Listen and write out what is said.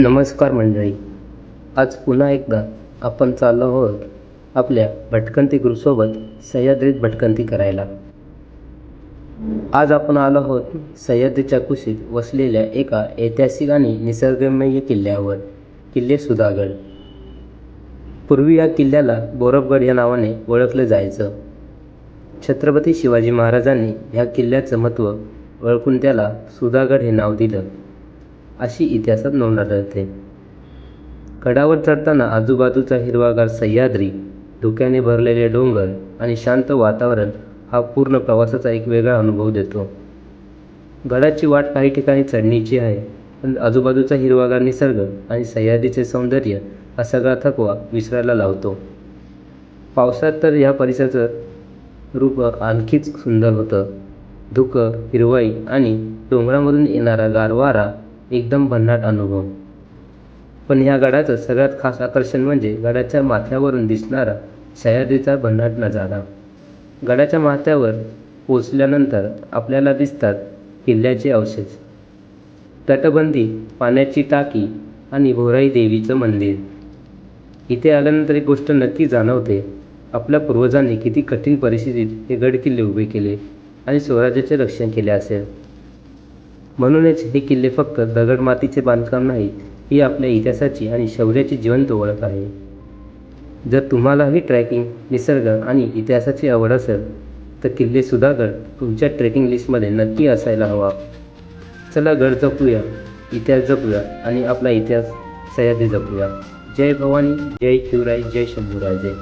नमस्कार मंडळी. आज पुन्हा एकदा आपण चाललो आहोत आपल्या भटकंती ग्रुपसोबत सह्याद्रीत भटकंती करायला. आज आपण आलो आहोत सह्याद्रीच्या कुशीत वसलेल्या एका ऐतिहासिक आणि निसर्गरम्य किल्ल्यावर, किल्ले सुधागड. पूर्वी या किल्ल्याला बोरफगड या नावाने ओळखलं जायचं. छत्रपती शिवाजी महाराजांनी ह्या किल्ल्याचं महत्त्व ओळखून त्याला सुधागड हे नाव दिलं, अशी इतिहासात नोंद आढळते. गडावर चढताना आजूबाजूचा हिरवागार सह्याद्री, धुक्याने भरलेले डोंगर आणि शांत वातावरण हा पूर्ण प्रवासाचा एक वेगळा अनुभव देतो. गडाची वाट काही ठिकाणी चढणीची आहे, पण आजूबाजूचा हिरवागार निसर्ग आणि सह्याद्रीचे सौंदर्य हा सगळा थकवा विसरायला लावतो. पावसात तर या परिसराचं रूप आणखीच सुंदर होतं. धुकं, हिरवाई आणि डोंगरामधून येणारा गार वारा एकदम भन्नाट अनुभव. पण ह्या गडाचं सगळ्यात खास आकर्षण म्हणजे गडाच्या माथ्यावरून दिसणारा सह्याद्रीचा भन्नाट नजारा. गडाच्या माथ्यावर पोचल्यानंतर आपल्याला दिसतात किल्ल्याचे अवशेष, तटबंदी, पाण्याची टाकी आणि भोराई देवीचं मंदिर. इथे आल्यानंतर एक गोष्ट नक्की जाणवते, आपल्या पूर्वजांनी किती कठीण परिस्थितीत हे गडकिल्ले उभे केले आणि स्वराज्याचे रक्षण केले असेल. म्हणूनच हे किल्ले फक्त दगडमातीचे बांधकाम नाहीत, ही आपल्या इतिहासाची आणि शौर्याची जिवंत ओळख आहे. जर तुम्हालाही ट्रेकिंग, निसर्ग आणि इतिहासाची आवड असेल तर किल्ले सुधागड तुमच्या ट्रेकिंग लिस्टमध्ये नक्की असायला हवा. चला गड जपूया, इतिहास जपूया आणि आपला इतिहास सह्याद्री जपूया. जय भवानी, जय शिवराय, जय शंभूराजे.